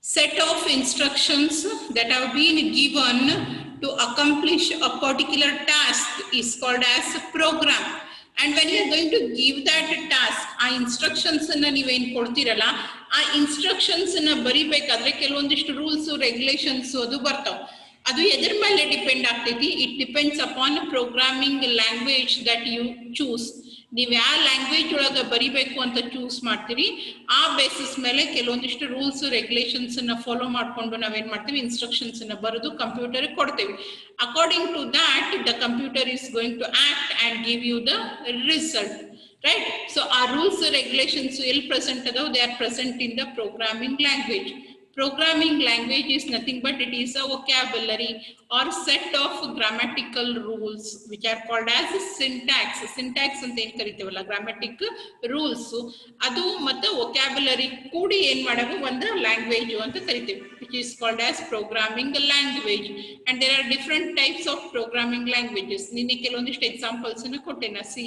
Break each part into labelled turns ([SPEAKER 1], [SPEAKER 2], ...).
[SPEAKER 1] set of instructions that have been given to accomplish a particular task is called as a program. And when you are going to give that task, ಆ instructions ಅನ್ನ ನೀವೇನು ಕೊಡ್ತೀರಲ್ಲ, ಆ instructions ಅನ್ನ ಬರಿಬೇಕಾದ್ರೆ ಕೆಲವೊಂದಿಷ್ಟು rules regulations ಅದು ಬರ್ತಾವ. ಅದು ಎದ್ರ ಮೇಲೆ ಡಿಪೆಂಡ್ ಆಗ್ತೈತಿ? It depends upon programming language that you choose. ನೀವು ಯಾವ ಲ್ಯಾಂಗ್ವೇಜ್ ಒಳಗೆ ಬರಿಬೇಕು ಅಂತ ಚೂಸ್ ಮಾಡ್ತೀರಿ, ಆ ಬೇಸಿಸ್ ಮೇಲೆ ಕೆಲವೊಂದಿಷ್ಟು ರೂಲ್ಸ್ ರೆಗ್ಯುಲೇಷನ್ಸ್ ಅನ್ನ ಫಾಲೋ ಮಾಡ್ಕೊಂಡು ನಾವೇನ್ ಮಾಡ್ತೀವಿ, ಇನ್ಸ್ಟ್ರಕ್ಷನ್ಸ್ ಅನ್ನ ಬರೆದು ಕಂಪ್ಯೂಟರ್ ಕೊಡ್ತೇವೆ. According to that the computer is going to act and give you the result. Right? So our rules and regulations will present though they are present in the programming language. Programming language is nothing but it is a vocabulary or set of grammatical rules which are called as syntax. Syntax ಅಂತ ಏನು ಕರಿತೀವಲ್ಲ, ಗ್ರಾಮ್ಯಾಟಿಕ್ rules, ಅದು ಮತ್ತೆ vocabulary ಕೂಡಿ ಏನು ಮಾಡಬೇಕು ಒಂದು language ಅಂತ ಕರಿತೀವಿ, which is called as programming language. And there are different types of programming languages. ನಿನ್ನೆ ಕೆಲವೊಂದಿಷ್ಟು ಎಕ್ಸಾಂಪಲ್ಸ್ ಅನ್ನು ಕೊಟ್ಟೆನ, C++,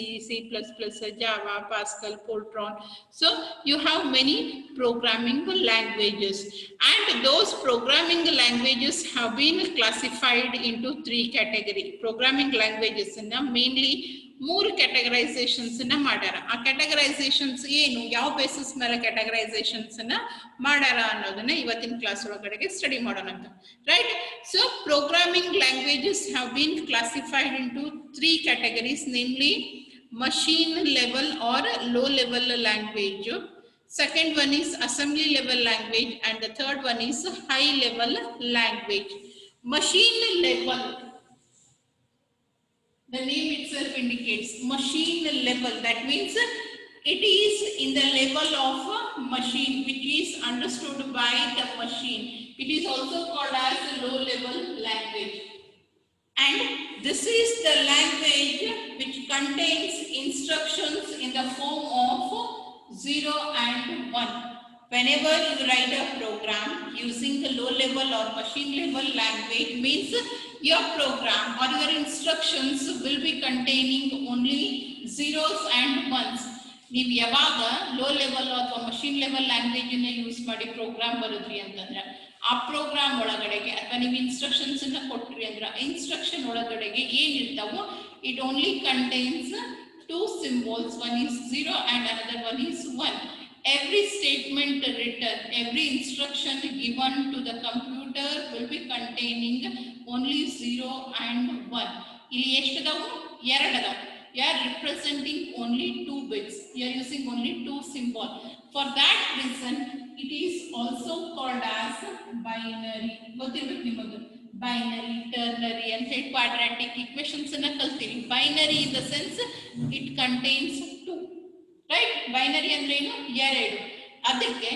[SPEAKER 1] Java, Pascal, Fortran. So you have many programming languages. And those programming languages have been classified into 3 categories. Programming languages mainly 3 categorizations ಮಾಡ್ಯಾರ. ಆ categorizations ಏನು, ಯಾವ basis ಮೇಲೆ categorizations ಮಾಡ್ಯಾರ ಅನ್ನೋದನ್ನ ಇವತ್ತಿನ ಕ್ಲಾಸ್ ಒಳಗಡೆಗೆ ಸ್ಟಡಿ ಮಾಡೋಣ ಅಂತ. Right? So programming languages have been classified into 3 categories, namely machine level or low level language. Second one is assembly level language, and the third one is high level language. Machine level, the name itself indicates machine level. That means it is in the level of a machine which is understood by the machine. It is also called as a low level language. And this is the language which contains instructions in the form of 0 and 1. Whenever you write a program using the low level or machine level language, means your program or your instructions will be containing only zeros and ones. ನೀವು ಯಾವಾಗ low level ಅಥವಾ machine level language ಅನ್ನ use ಮಾಡಿ program ಬರೆದ್ರಿ ಅಂತಂದ್ರೆ, ಆ program ಒಳಗಡೆಗೆ ಅಥವಾ ನೀವು ಇನ್ಸ್ಟ್ರಕ್ಷನ್ಸ್ ಅನ್ನ ಕೊಟ್ರಿ ಅಂದ್ರೆ ಇನ್ಸ್ಟ್ರಕ್ಷನ್ ಒಳಗಡೆಗೆ ಏನಿರ್ತಾವೋ it only contains 2 symbols, one is 0 and another one is 1. Every statement written, every instruction given to the computer will be containing only 0 and 1. ಇಲ್ಲಿ ಎಷ್ಟು ಅದಾವು? 2 ಅದಾವು. You are representing only 2 bits. You are using only 2 symbols. For that reason, it is also called as binary. ಗೊತ್ತಿರಬೇಕು ನಿಮಗೆ. Binary, ternary and quadratic equations ಅನ್ನ ಕಲ್ತೀವಿ. Binary in the sense it contains 2. Right? Binary ಅಂದ್ರೆ ಏನು? 2. ಅದಕ್ಕೆ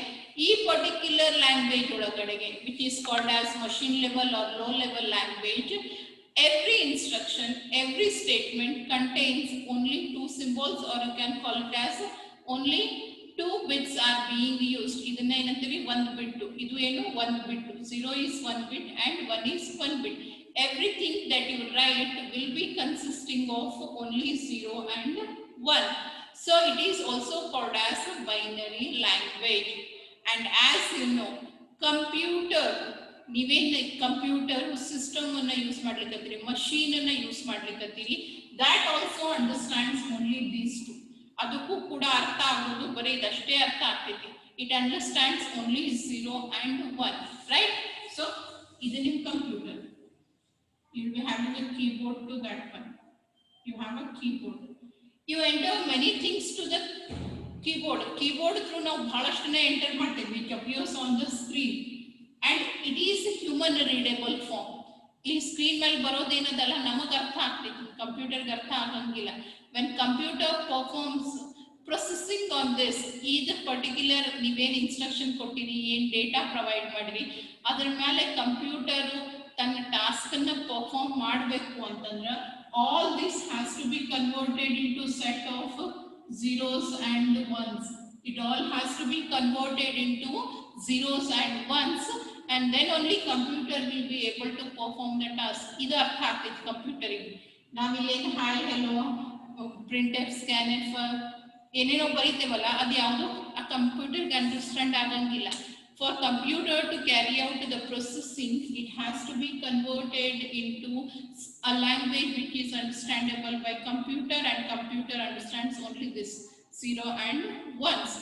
[SPEAKER 1] ಈ particular language ಒಳಗಡೆಗೆ which is called as machine level or low level language, every instruction, every statement contains only 2 symbols, or you can call it as only 2 bits are being used. ಇದನ್ನ ಏನಂತೀವಿ? 1 bit. ಇದು ಏನು? 1 bit. 0 is 1 bit and 1 is 1 bit. Everything that you write will be consisting of only 0 and 1. So it is also called as a binary language. And as you know, computer, ನೀವೇನು computer system ಅನ್ನ use ಮಾಡ್ಲಿಕ್ಕತ್ತೀರಿ, machine ಅನ್ನ use ಮಾಡ್ಲಿಕ್ಕತ್ತೀರಿ, that also understands only these 2. ಅದಕ್ಕೂ ಕೂಡ ಅರ್ಥ ಆಗೋದು ಬರೀ ಇದಷ್ಟೇ ಅರ್ಥ ಆಗ್ತೈತಿ. It understands only 0 and 1. Right? So ಇದು ನಿಮ್ಮ computer. You will be having a keyboard to that one. You have a keyboard. You enter many things to the keyboard. Keyboard through ನಾವು ಬಹಳಷ್ಟನ್ನೇ ಎಂಟರ್ ಮಾಡ್ತೀವಿ, which appears on the screen. And it is a human readable form. ಈ screen ಮೇಲೆ ಬರೋದೇನದಲ್ಲ ನಮಗೆ ಅರ್ಥ ಆಗ್ತೈತಿ, ಕಂಪ್ಯೂಟರ್ಗೆ ಅರ್ಥ ಆಗಂಗಿಲ್ಲ. when computer performs processing on this, either particular ನೀವೇನು ಇನ್ಸ್ಟ್ರಕ್ಷನ್ ಕೊಟ್ಟಿರಿ, ಏನು ಡೇಟಾ ಪ್ರೊವೈಡ್ ಮಾಡಿರಿ, ಅದ್ರ ಮೇಲೆ ಕಂಪ್ಯೂಟರ್ ತನ್ನ ಟಾಸ್ಕ್ ಅನ್ನ ಪರ್ಫಾರ್ಮ್ ಮಾಡಬೇಕು ಅಂತಂದ್ರೆ all this has to be converted into set of zeros and ones. It all has to be converted into zeros and ones, and then only computer will be able to perform the task. ಇದು ಅರ್ಥ ಆಗ್ತೈತಿ ಕಂಪ್ಯೂಟರಿಗೆ. ನಾವಿಲ್ಲೇನು hi hello printf scanf ಏನೇನೋ ಬರೀತೇವಲ್ಲ, ಅದು ಯಾವುದು ಆ ಕಂಪ್ಯೂಟರ್ಗೆ understand ಆಗಂಗಿಲ್ಲ. For computer to carry out the processing, it has to be converted into a language which is understandable by computer, and computer understands only this 0 and 1s.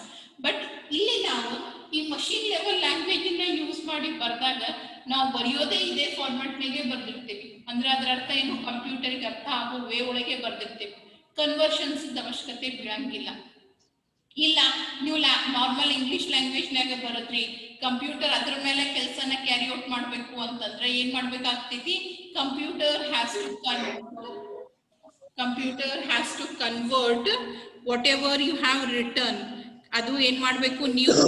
[SPEAKER 1] But ಇಲ್ಲಿ ನಾವು ಈ machine level language ಅನ್ನ use ಮಾಡಿ ಬರೆದಾಗ ನಾವು ಬರೆಯೋದೇ ಇದೇ format ನಾಗೆ ಬರ್ದಿರ್ತೀವಿ. ಅಂದ್ರೆ ಅದರ ಅರ್ಥ ಏನು, ಕಂಪ್ಯೂಟರ್ಗೆ ಅರ್ಥ ಆಗೋ ವೇ ಒಳಗೆ ಬರ್ದಿರ್ತೀವಿ. ಕನ್ವರ್ಷನ್ಸ್ ಅವಶ್ಯಕತೆ ಬೀಳಂಗಿಲ್ಲ. ಇಲ್ಲ ನೀವು ನಾರ್ಮಲ್ ಇಂಗ್ಲಿಷ್ ಲ್ಯಾಂಗ್ವೇಜ್ನಾಗ ಬರತ್ರಿ, ಕಂಪ್ಯೂಟರ್ ಅದ್ರ ಮೇಲೆ ಕೆಲಸನ ಕ್ಯಾರಿ ಔಟ್ ಮಾಡಬೇಕು ಅಂತಂದ್ರೆ ಏನ್ ಮಾಡ್ಬೇಕಾಗ್ತೈತಿ, computer has to convert whatever you have return. ಅದು ಏನ್ ಮಾಡ್ಬೇಕು, ನೀವು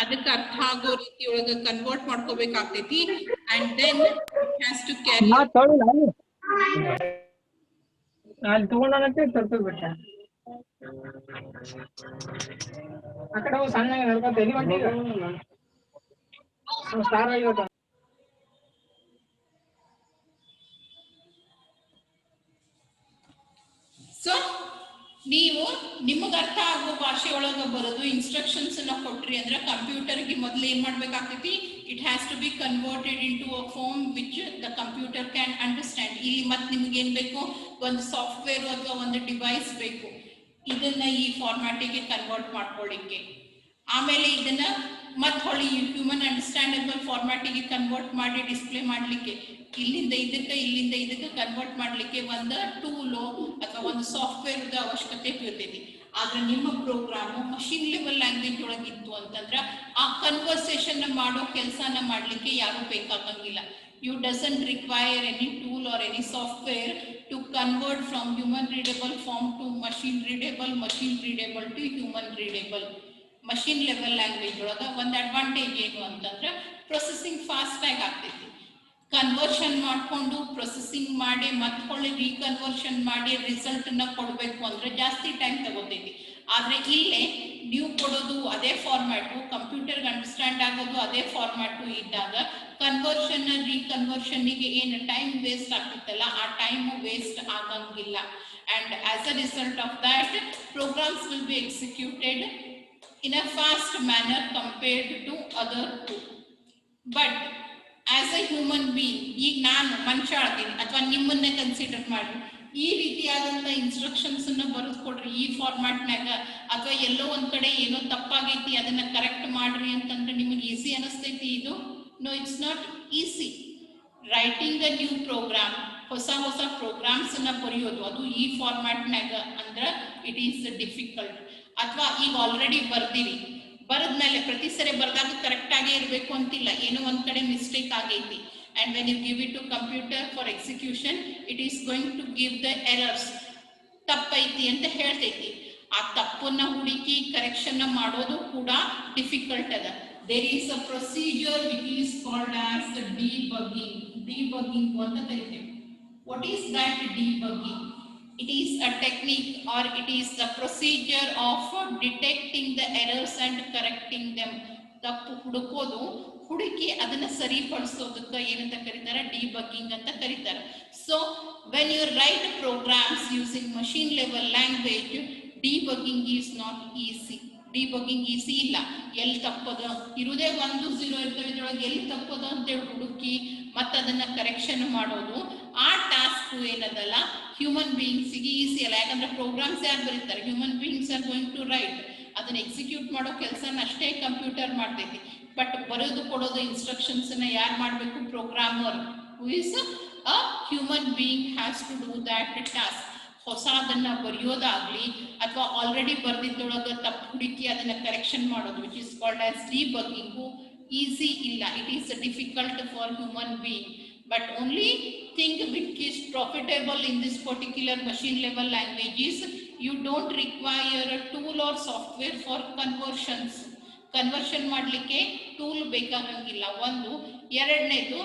[SPEAKER 1] ಅದಕ್ಕೆ ಅರ್ಥ ಆಗೋ ರೀತಿ ಒಳಗ ಕನ್ವರ್ಟ್ ಮಾಡ್ಕೋಬೇಕಾಗ್ತೈತಿ. And then it has to carry
[SPEAKER 2] ಅక్కడ ಸಣ್ಣ ಸ್ಟಾರ್ ಆಗಿರುತ್ತೆ.
[SPEAKER 1] ಸೊ ನೀವು ನಿಮಗೆ ಅರ್ಥ ಆಗೋ ಭಾಷೆ ಒಳಗ ಬರೋದು ಇನ್ಸ್ಟ್ರಕ್ಷನ್ಸ್ ಅನ್ನ ಕೊಟ್ರಿ ಅಂದ್ರೆ ಕಂಪ್ಯೂಟರ್ಗೆ ಮೊದಲು ಏನ್ ಮಾಡ್ಬೇಕಾಗ್ತೈತಿ, it has to be converted into a form which the computer can understand. ಇಲ್ಲಿ ಮತ್ತೆ ನಿಮ್ಗೆ ಏನ್ ಬೇಕು, ಒಂದು ಸಾಫ್ಟ್ವೇರ್ ಅಥವಾ ಒಂದು ಡಿವೈಸ್ ಬೇಕು ಇದನ್ನ ಈ ಫಾರ್ಮ್ಯಾಟಿಗೆ ಕನ್ವರ್ಟ್ ಮಾಡ್ಕೊಳ್ಳಿಕ್ಕೆ. ಆಮೇಲೆ ಇದನ್ನ ಮತ್ತೆ ಹೊಳ್ಳಿ ಹ್ಯೂಮನ್ ಅಂಡರ್ಸ್ಟ್ಯಾಂಡಬಲ್ ಫಾರ್ಮ್ಯಾಟಿಗೆ ಕನ್ವರ್ಟ್ ಮಾಡಿ ಡಿಸ್ಪ್ಲೇ ಮಾಡ್ಲಿಕ್ಕೆ, ಇಲ್ಲಿಂದ ಇದಕ್ಕೆ ಕನ್ವರ್ಟ್ ಮಾಡ್ಲಿಕ್ಕೆ ಒಂದು ಟೂಲು ಅಥವಾ ಒಂದು ಸಾಫ್ಟ್ವೇರ್ ಅವಶ್ಯಕತೆ ಬೀಳ್ತೈತಿ. ಆದ್ರೆ ನಿಮ್ಮ ಪ್ರೋಗ್ರಾಮು ಮಷೀನ್ ಲೆವೆಲ್ ಲ್ಯಾಂಗ್ವೇಜ್ ಒಳಗಿತ್ತು ಅಂತಂದ್ರ ಆ ಕನ್ವರ್ಸೇಷನ್ ಮಾಡೋ ಕೆಲಸನ ಮಾಡ್ಲಿಕ್ಕೆ ಯಾರು ಬೇಕಾಗಂಗಿಲ್ಲ. You doesn't require any tool or any software to convert from human readable form to machine readable to human readable. Machine level language ಒಳಗ ಒಂದು ಅಡ್ವಾಂಟೇಜ್ ಏನು ಅಂತಂದ್ರೆ ಪ್ರೊಸೆಸಿಂಗ್ ಫಾಸ್ಟ್ ಆಗಿ ಆಗ್ತೈತಿ. ಕನ್ವರ್ಷನ್ ಮಾಡ್ಕೊಂಡು ಪ್ರೊಸೆಸಿಂಗ್ ಮಾಡಿ ಮತ್ತೆ ರೀಕನ್ವರ್ಷನ್ ಮಾಡಿ ರಿಸಲ್ಟ್ ನ ಕೊಡ್ಬೇಕು ಅಂದ್ರೆ ಜಾಸ್ತಿ ಟೈಮ್ ತಗೋತೈತಿ. ಆದ್ರೆ ಇಲ್ಲೇ ನೀವು ಕೊಡೋದು ಅದೇ ಫಾರ್ಮ್ಯಾಟು, ಕಂಪ್ಯೂಟರ್ಗೆ ಅಂಡರ್ಸ್ಟ್ಯಾಂಡ್ ಆಗೋದು ಅದೇ ಫಾರ್ಮ್ಯಾಟು ಇದ್ದಾಗ ಕನ್ವರ್ಷನ್ ರೀಕನ್ವರ್ಷನ್ಗೆ ಏನು ಟೈಮ್ ವೇಸ್ಟ್ ಆಗ್ತಿತ್ತಲ್ಲ ಆ ಟೈಮ್ ವೇಸ್ಟ್ ಆಗಂಗಿಲ್ಲ. And as a result of that programs will be executed in a fast manner compared to other two. But as a human being, ಈಗ ನಾನು ಮನುಷ್ಯ ಆಗ್ತೀನಿ ಅಥವಾ ನಿಮ್ಮನ್ನೇ ಕನ್ಸಿಡರ್ ಮಾಡಿ ಈ ರೀತಿಯಾದಂಥ ಇನ್ಸ್ಟ್ರಕ್ಷನ್ಸ್ ಅನ್ನ ಬರೆದು ಕೊಡ್ರಿ ಈ ಫಾರ್ಮ್ಯಾಟ್ನಾಗ, ಅಥವಾ ಎಲ್ಲೋ ಒಂದ್ ಕಡೆ ಏನೋ ತಪ್ಪಾಗೈತಿ ಅದನ್ನ ಕರೆಕ್ಟ್ ಮಾಡ್ರಿ ಅಂತಂದ್ರೆ ನಿಮಗೆ ಈಸಿ ಅನಿಸ್ತೈತಿ ಇದು? No, it's not easy. Writing a new program, ಹೊಸ ಪ್ರೋಗ್ರಾಮ್ಸ್ ಅನ್ನ ಬರೆಯೋದು ಅದು ಈ ಫಾರ್ಮ್ಯಾಟ್ನಾಗ ಅಂದ್ರೆ ಇಟ್ ಈಸ್ ಡಿಫಿಕಲ್ಟ್. ಅಥವಾ ಈಗ ಆಲ್ರೆಡಿ ಬರ್ದಿರಿ, ಬರದ್ಮೇಲೆ ಪ್ರತಿ ಸರಿ ಬರ್ದಾಗ ಕರೆಕ್ಟ್ ಆಗೇ ಇರಬೇಕು ಅಂತಿಲ್ಲ, ಏನೋ ಒಂದ್ ಕಡೆ ಮಿಸ್ಟೇಕ್ ಆಗೈತಿ. And when you give it to computer for execution it is going to give the errors, ತಪ್ಪೈತಿ ಅಂತ ಹೇಳ್ತೈತಿ. ಆ ತಪ್ಪನ್ನ ಹುಡುಕಿ ಕರೆಕ್ಷನ್ ಮಾಡೋದು ಕೂಡ ಡಿಫಿಕಲ್ಟ್ ಅದ. There is a procedure which is called as debugging ಅಂತ ಕರಿತೇವೆ. What is that debugging? It is a technique or it is the procedure of detecting the errors and correcting them. ತಪ್ಪು ಹುಡುಕೋದು, ಹುಡುಕಿ ಅದನ್ನ ಸರಿಪಡಿಸೋದಕ್ಕೆ ಏನಂತ ಕರೀತಾರೆ, ಡಿಬಗ್ಗಿಂಗ್ ಅಂತ ಕರೀತಾರೆ. So when you write programs using machine level language, debugging is not easy. Debugging easy ಇಲ್ಲ. ಎಲ್ಲಿ ತಪ್ಪದ ಇರುವುದೇ 1 0 ಇರ್ತವೆ, ಇದ್ರೊಳಗೆ ಎಲ್ಲಿ ತಪ್ಪದ ಅಂತೇಳಿ ಹುಡುಕಿ ಮತ್ತೆ ಅದನ್ನ ಕರೆಕ್ಷನ್ ಮಾಡೋದು, ಆ ಟಾಸ್ಕ್ ಏನದಲ್ಲ ಹ್ಯೂಮನ್ ಬೀಯಿಂಗ್ಸಿಗೆ ಈಸಿ ಅಲ್ಲ. ಯಾಕಂದ್ರೆ ಪ್ರೋಗ್ರಾಮ್ಸ್ ಯಾರು ಬರೀತಾರೆ, human beings are going to write. ಅದನ್ನ ಎಕ್ಸಿಕ್ಯೂಟ್ ಮಾಡೋ ಕೆಲಸನ ಅಷ್ಟೇ ಕಂಪ್ಯೂಟರ್ ಮಾಡ್ತೈತಿ. ಬಟ್ ಬರೆದು ಕೊಡೋದು ಇನ್ಸ್ಟ್ರಕ್ಷನ್ಸ್ ನ ಯಾರು ಮಾಡಬೇಕು? Programmer, who is a human being has to do that task. ಹೊಸದನ್ನ ಬರೆಯೋದಾಗ್ಲಿ ಅಥವಾ ಆಲ್ರೆಡಿ ಬರ್ದಿದ್ದೊಳಗ ತಪ್ಪು ಹುಡುಕಿ ಅದನ್ನ ಕರೆಕ್ಷನ್ ಮಾಡೋದು, which is called as debugging, easy ಇಲ್ಲ. It is difficult for human being. But only thing which is profitable in this particular machine level language is you don't require a tool or software for conversions. Conversion ಮಾಡಲಿಕ್ಕೆ tool ಬೇಕಾಗಂಗಿಲ್ಲ ಒಂದು. ಎರಡನೇದು,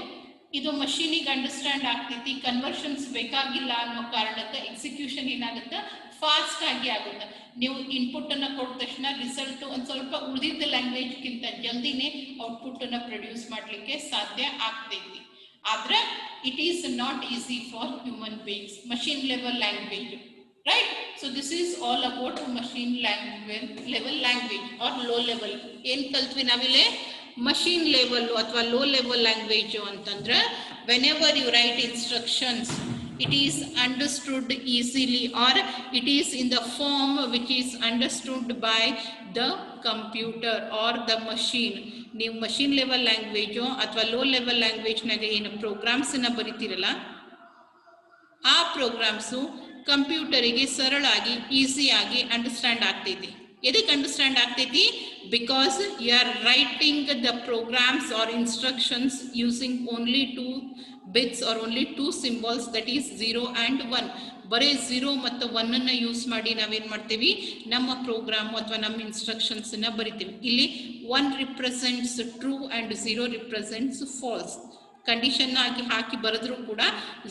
[SPEAKER 1] ಇದು ಮಷೀನಿಗೆ understand ಆಗ್ತೈತಿ, conversions ಬೇಕಾಗಿಲ್ಲ ಅನ್ನೋ ಕಾರಣಕ್ಕೆ execution ಏನಾಗುತ್ತೆ, fast ಆಗಿ ಆಗುತ್ತೆ. ನೀವು ಇನ್ಪುಟ್ ಅನ್ನ ಕೊಟ್ಟ ತಕ್ಷಣ ರಿಸಲ್ಟ್ ಒಂದ್ ಸ್ವಲ್ಪ ಉಳಿದಿದ್ದ ಲ್ಯಾಂಗ್ವೇಜ್ಗಿಂತ ಜಲ್ದಿನೇ ಔಟ್ಪುಟ್ ಅನ್ನ ಪ್ರೊಡ್ಯೂಸ್ ಮಾಡಲಿಕ್ಕೆ ಸಾಧ್ಯ ಆಗ್ತೈತಿ. ಆದ್ರೆ it is not easy for human beings, machine level language, right? So this is all about machine level language or low level. ಏನ್ ಕಲ್ತ್ವಿ ನಾವಿಲ್ಲಿ? ಮಷೀನ್ ಲೆವೆಲ್ ಅಥವಾ ಲೋ ಲೆವೆಲ್ ಲ್ಯಾಂಗ್ವೇಜ್ ಅಂತಂದ್ರೆ whenever you write instructions it is understood easily or it is in the form which is understood by the computer or the machine. ನೀವು machine level language ಅಥವಾ low level ಲ್ಯಾಂಗ್ವೇಜ್ನಾಗ ಏನು ಪ್ರೋಗ್ರಾಮ್ಸನ್ನ ಬರಿತೀರಲ್ಲ ಆ programmes ಕಂಪ್ಯೂಟರಿಗೆ ಸರಳಾಗಿ ಈಸಿಯಾಗಿ understand ಆಗ್ತೈತಿ. ಎದಕ್ಕೆ understand ಆಗ್ತೈತಿ? Because you are writing the programs or instructions using only 2 bits or only 2 symbols, that is 0 and 1. ಬರೀ 0 ಮತ್ತು 1 ಅನ್ನು ಯೂಸ್ ಮಾಡಿ ನಾವೇನು ಮಾಡ್ತೀವಿ, ನಮ್ಮ ಪ್ರೋಗ್ರಾಮ್ ಅಥವಾ ನಮ್ಮ ಇನ್ಸ್ಟ್ರಕ್ಷನ್ಸ್ ಅನ್ನ ಬರಿತೀವಿ. ಇಲ್ಲಿ 1 represents true and 0 represents false. Condition ಆಗಿ ಹಾಕಿ ಬರೆದ್ರು ಕೂಡ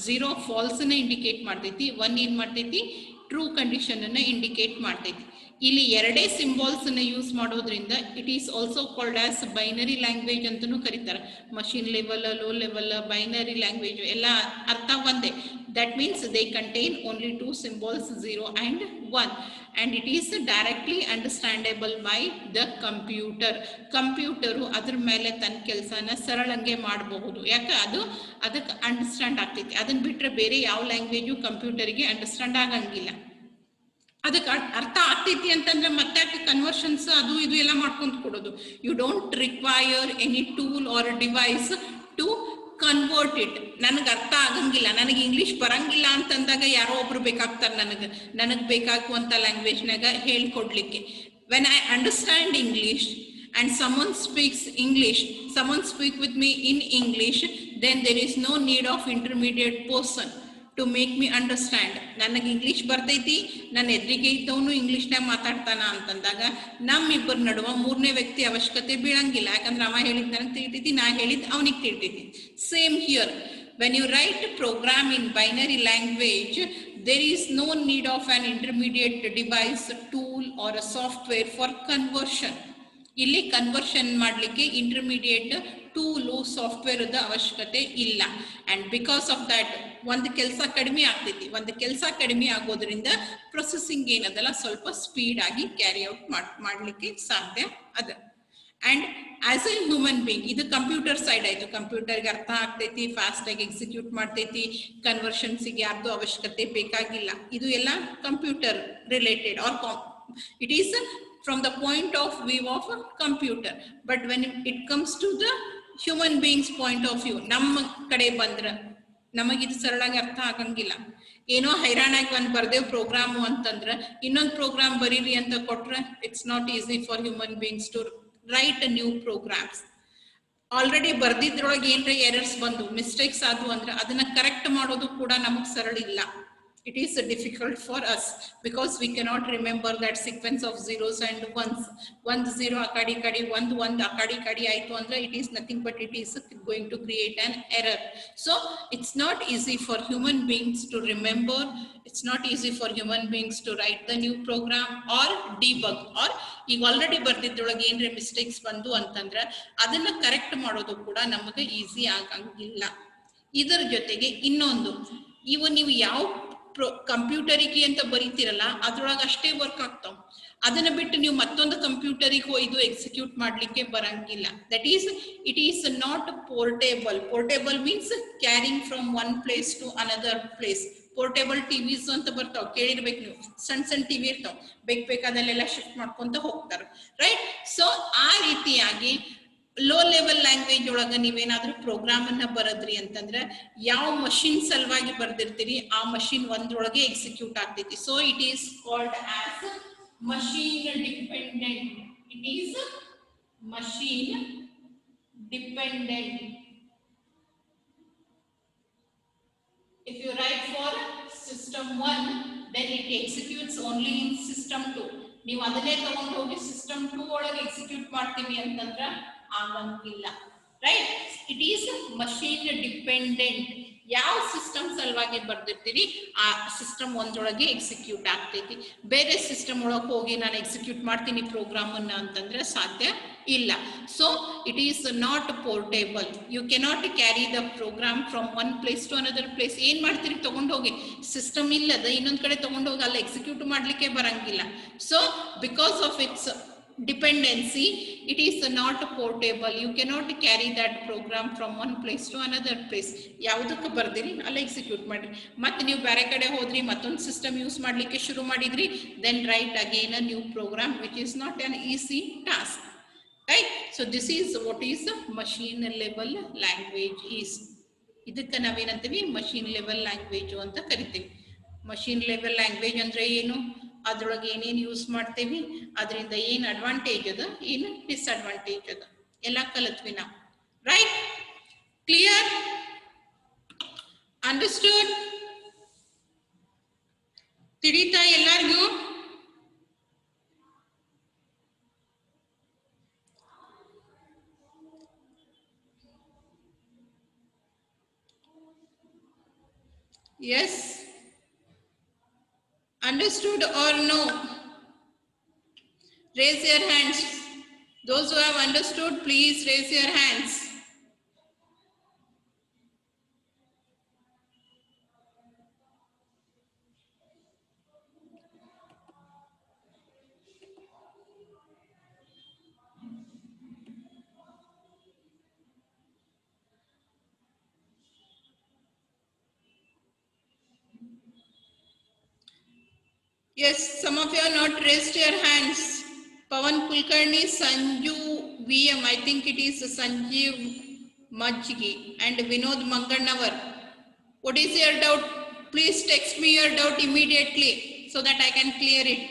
[SPEAKER 1] 0 ಫಾಲ್ಸ್ ಅನ್ನ ಇಂಡಿಕೇಟ್ ಮಾಡ್ತೈತಿ, 1 ಏನ್ ಮಾಡ್ತೈತಿ, ಟ್ರೂ ಕಂಡೀಷನ್ ಅನ್ನ ಇಂಡಿಕೇಟ್ ಮಾಡ್ತೈತಿ. ಇಲ್ಲಿ ಎರಡೇ ಸಿಂಬಾಲ್ಸ್ ಅನ್ನ ಯೂಸ್ ಮಾಡೋದ್ರಿಂದ it is also called as binary language ಅಂತಲೂ ಕರೀತಾರೆ. Machine level, low level, binary language ಎಲ್ಲ ಅರ್ಥ ಒಂದೇ. That means they contain only 2 symbols 0 and 1 and it is directly understandable by the computer. Computer ಅದ್ರ ಮೇಲೆ ತನ್ನ ಕೆಲಸನ ಸರಳಂಗೆ ಮಾಡಬಹುದು. ಯಾಕೆ ಅದಕ್ಕೆ ಅಂಡರ್ಸ್ಟ್ಯಾಂಡ್ ಆಗ್ತೈತಿ. ಅದನ್ನ ಬಿಟ್ಟರೆ ಬೇರೆ ಯಾವ ಲ್ಯಾಂಗ್ವೇಜು ಕಂಪ್ಯೂಟರಿಗೆ ಅಂಡರ್ಸ್ಟ್ಯಾಂಡ್ ಆಗಂಗಿಲ್ಲ. ಅದಕ್ಕೆ ಅರ್ಥ ಆಗ್ತೈತಿ ಅಂತಂದ್ರೆ ಮತ್ತೆ ಕನ್ವರ್ಷನ್ಸ್ ಅದು ಇದು ಎಲ್ಲ ಮಾಡ್ಕೊಂತ ಕೊಡೋದು. You don't require any tool or device to convert it. ನನಗೆ ಅರ್ಥ ಆಗಂಗಿಲ್ಲ, ನನಗೆ ಇಂಗ್ಲಿಷ್ ಬರಂಗಿಲ್ಲ ಅಂತಂದಾಗ ಯಾರೋ ಒಬ್ರು ಬೇಕಾಗ್ತಾರೆ ನನಗೆ ಬೇಕಾಗುವಂಥ ಲ್ಯಾಂಗ್ವೇಜ್ನಾಗ ಹೇಳ್ಕೊಡ್ಲಿಕ್ಕೆ. When I understand English and someone speaks English, someone speak with me in English, then there is no need of intermediate person to make me understand. ನನಗೆ ಇಂಗ್ಲಿಷ್ ಬರ್ತೈತಿ, ನನ್ನ ಎದುರಿಗೆ ಇದ್ದವನು ಇಂಗ್ಲಿಷ್ನಾಗ ಮಾತಾಡ್ತಾನ ಅಂತಂದಾಗ ನಮ್ಮಿಬ್ಬರ ನಡುವ ಮೂರನೇ ವ್ಯಕ್ತಿ ಅವಶ್ಯಕತೆ ಬೀಳಂಗಿಲ್ಲ. ಯಾಕಂದ್ರೆ ಅವ ಹೇಳಿದ್ ನನಗೆ ತಿಳಿತೈತಿ, ನಾ ಹೇಳಿದ್ ಅವನಿಗೆ ತಿಳಿತೈತಿ. Same here, when you write a program in binary language, there is no need of an intermediate device, tool or a software for conversion. ಇಲ್ಲಿ ಕನ್ವರ್ಷನ್ ಮಾಡಲಿಕ್ಕೆ ಇಂಟರ್ಮೀಡಿಯೇಟ್ ಟೂಲು ಸಾಫ್ಟ್ವೇರ್ ಅವಶ್ಯಕತೆ ಇಲ್ಲ. ಅಂಡ್ ಬಿಕಾಸ್ ಆಫ್ ದಟ್ ಒಂದು ಕೆಲಸ ಕಡಿಮೆ ಆಗ್ತೈತಿ. ಒಂದು ಕೆಲಸ ಕಡಿಮೆ ಆಗೋದ್ರಿಂದ ಪ್ರೊಸೆಸಿಂಗ್ ಏನದಲ್ಲ ಸ್ವಲ್ಪ ಸ್ಪೀಡ್ ಆಗಿ ಕ್ಯಾರಿ ಔಟ್ ಮಾಡಲಿಕ್ಕೆ ಸಾಧ್ಯ ಅದ. And as A human being, ಇದು ಕಂಪ್ಯೂಟರ್ ಸೈಡ್ ಆಯ್ತು. ಕಂಪ್ಯೂಟರ್ಗೆ ಅರ್ಥ ಆಗ್ತೈತಿ, ಫಾಸ್ಟ್ ಆಗಿ ಎಕ್ಸಿಕ್ಯೂಟ್ ಮಾಡ್ತೈತಿ, ಕನ್ವರ್ಷನ್ಸಿಗೆ ಯಾರ್ದು ಅವಶ್ಯಕತೆ ಬೇಕಾಗಿಲ್ಲ. ಇದು ಎಲ್ಲ computer related or it is from the point of view of a computer. But when it comes to the human beings point of view, ನಮ್ಮ ಕಡೆ ಬಂದ್ರೆ ನಮಗಿದು ಸರಳಾಗಿ ಅರ್ಥ ಆಗಂಗಿಲ್ಲ. ಏನೋ ಹೈರಾಣಾಗಿ ಒಂದು ಬರ್ದೇವ್ ಪ್ರೋಗ್ರಾಮು ಅಂತಂದ್ರೆ ಇನ್ನೊಂದು ಪ್ರೋಗ್ರಾಮ್ ಬರೀರಿ ಅಂತ ಕೊಟ್ರೆ it's not easy for human beings to write a new programs. Already ಬರ್ದಿದ್ರೊಳಗೆ ಏನ್ರ ಎರರ್ಸ್ ಬಂದು ಮಿಸ್ಟೇಕ್ಸ್ ಆದ್ವು ಅಂದ್ರೆ ಅದನ್ನ ಕರೆಕ್ಟ್ ಮಾಡೋದು ಕೂಡ ನಮಗೆ ಸರಳ ಇಲ್ಲ. It is difficult for us because we cannot remember that sequence of zeros and ones. 1 0 akadi kadi 1 1 akadi kadi aitu andre it is nothing but it is going to create an error. So it's not easy for human beings to remember, it's not easy for human beings to write the new program or debug, or ಈಗ already ಬರ್ದಿದ್ದೊಳಗೆ ಏನ್ರೆ mistakes ಬಂದು ಅಂತಂದ್ರೆ ಅದನ್ನ correct ಮಾಡೋದು ಕೂಡ ನಮಗೆ easy ಆಗಂಗಿಲ್ಲ. ಇದರ ಜೊತೆಗೆ ಇನ್ನೊಂದು, ಇವು ನೀವು ಯಾವ ಕಂಪ್ಯೂಟರಿಗೆ ಅಂತ ಬರೀತಿರಲ್ಲ ಅದ್ರೊಳಗೆ ಅಷ್ಟೇ ವರ್ಕ್ ಆಗ್ತಾವ. ಅದನ್ನ ಬಿಟ್ಟು ನೀವು ಮತ್ತೊಂದು ಕಂಪ್ಯೂಟರಿಗೆ ಇದು ಎಕ್ಸಿಕ್ಯೂಟ್ ಮಾಡ್ಲಿಕ್ಕೆ ಬರಂಗಿಲ್ಲ. That is it is not portable. Portable means carrying from one place to another place. Portable TVs ಅಂತ ಬರ್ತಾವ, ಕೇಳಿರ್ಬೇಕು ನೀವು. ಸಣ್ಣ ಟಿವಿ ಇರ್ತಾವ, ಬೇಕಾದಲ್ಲೆಲ್ಲ ಶಿಫ್ಟ್ ಮಾಡ್ಕೊಂತ ಹೋಗ್ತಾರ, ರೈಟ್? ಸೊ ಆ ರೀತಿಯಾಗಿ ಲೋ ಲೆವೆಲ್ ಲ್ಯಾಂಗ್ವೇಜ್ ಒಳಗ ನೀವೇನಾದ್ರೂ ಪ್ರೋಗ್ರಾಮ್ ಅನ್ನ ಬರದ್ರಿ ಅಂತಂದ್ರೆ ಯಾವ ಮಷಿನ್ ಸಲುವಾಗಿ ಬರ್ದಿರ್ತೀರಿ ಆ ಮಷಿನ್ ಒಂದ್ರೊಳಗೆ ಎಕ್ಸಿಕ್ಯೂಟ್ ಆಗ್ತೈತಿ. So it is called as machine dependent. It is machine dependent. If you write for system 1, then it executes only in system 2. ನೀವು ಅದನ್ನೇ ತಗೊಂಡು ಹೋಗಿ ಸಿಸ್ಟಮ್ 2 ಒಳಗೆ ಎಕ್ಸಿಕ್ಯೂಟ್ ಮಾಡ್ತೀವಿ ಅಂತಂದ್ರೆ ಆಗಂಗಿಲ್ಲ, right? It is machine dependent. ಯಾವ ಸಿಸ್ಟಮ್ ಸಲುವಾಗಿ ಬರ್ದಿರ್ತೀರಿ ಆ ಸಿಸ್ಟಮ್ ಒಂದೊಳಗೆ ಎಕ್ಸಿಕ್ಯೂಟ್ ಆಗ್ತೈತಿ. ಬೇರೆ ಸಿಸ್ಟಮ್ ಒಳಗೆ ಹೋಗಿ ನಾನು ಎಕ್ಸಿಕ್ಯೂಟ್ ಮಾಡ್ತೀನಿ ಪ್ರೋಗ್ರಾಮ್ ಅನ್ನ ಅಂತಂದ್ರೆ ಸಾಧ್ಯ ಇಲ್ಲ. So it is not portable. You cannot carry the program from one place to another place. ಏನ್ ಮಾಡ್ತೀರಿ, ತಗೊಂಡೋಗಿ ಸಿಸ್ಟಮ್ ಇಲ್ಲದ ಇನ್ನೊಂದ್ ಕಡೆ ತಗೊಂಡೋಗಿ ಅಲ್ಲ ಎಕ್ಸಿಕ್ಯೂಟ್ ಮಾಡ್ಲಿಕ್ಕೆ ಬರಂಗಿಲ್ಲ. So because of it's dependency, it is not portable. You cannot carry that program from one place to another place. ಯಾವುದಕ್ಕೆ ಬರ್ದಿರಿ ಅಲ್ಲಿ ಎಕ್ಸಿಕ್ಯೂಟ್ ಮಾಡ್ರಿ, ಮತ್ತೆ ನೀವು ಬೇರೆ ಕಡೆ ಹೋದ್ರಿ ಮತ್ತೊಂದು ಸಿಸ್ಟಮ್ ಯೂಸ್ ಮಾಡಲಿಕ್ಕೆ ಶುರು ಮಾಡಿದ್ರಿ, then write again a new program which is not an easy task, right? So this is what is machine level language is. ಇದಕ್ಕೆ ನಾವೇನಂತೀವಿ ಮಷೀನ್ ಲೆವೆಲ್ ಲ್ಯಾಂಗ್ವೇಜ್ ಅಂತ ಕರಿತೀವಿ. ಮಷೀನ್ ಲೆವೆಲ್ ಲ್ಯಾಂಗ್ವೇಜ್ ಅಂದ್ರೆ ಏನು, ಅದ್ರೊಳಗೆ ಏನೇನು ಯೂಸ್ ಮಾಡ್ತೇವಿ, ಅದರಿಂದ ಏನು ಅಡ್ವಾಂಟೇಜ್ ಅದ, ಏನು ಡಿಸ್ಅಡ್ವಾಂಟೇಜ್ ಅದ, ಎಲ್ಲ ಕಲಿತ್ವಿ ನಾವು, ರೈಟ್? ಕ್ಲಿಯರ್? ಅಂಡರ್ಸ್ಟೂಡ್? ತಿಳಿತಾ ಎಲ್ಲರಿಗೂ? Yes? Understood or no? Raise your hands. Those who have understood, please raise your hands. Yes, some of you are not raised your hands. Pawan Kulkarni, Sanju VM, I think it is Sanjeev Majgi, and Vinod Mangannavar. What is your doubt? Please text me your doubt immediately so that I can clear it.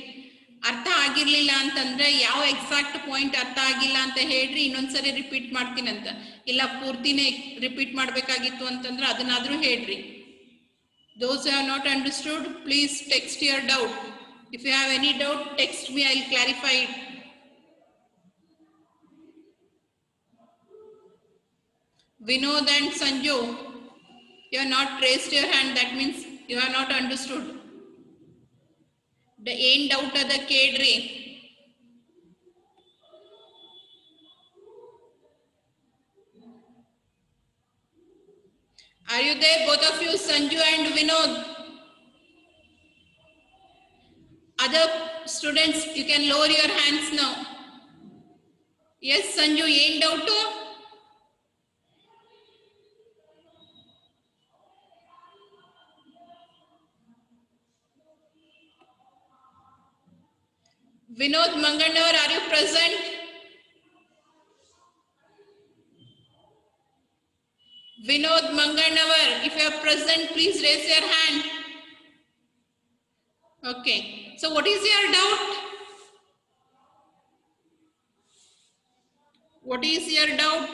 [SPEAKER 1] ಅರ್ಥ ಆಗಿರ್ಲಿಲ್ಲ ಅಂತಂದ್ರೆ ಯಾವ exact point ಅರ್ಥ ಆಗಿಲ್ಲ ಅಂತ ಹೇಳ್ರಿ, ಇನ್ನೊಂದ್ಸರಿ repeat ಮಾಡ್ತೀನಂತ. ಇಲ್ಲ ಪೂರ್ತಿನೇ repeat ಮಾಡ್ಬೇಕಾಗಿತ್ತು ಅಂತಂದ್ರೆ ಅದನ್ನಾದ್ರೂ ಹೇಳ್ರಿ. Those who have not understood, please text your doubt. If you have any doubt, text me, I will clarify it. Vinod and Sanju, you have not raised your hand, that means you have not understood. The end doubt of the kedri. Are you there, both of you, Sanju and Vinod? Other students, you can lower your hands now. Yes, Sanju, ಏನ್ doubt? Vinod Mangannavar, are you present? Vinod Mangannavar, if you are present, please raise your hand. Okay, so what is your doubt? What is your doubt?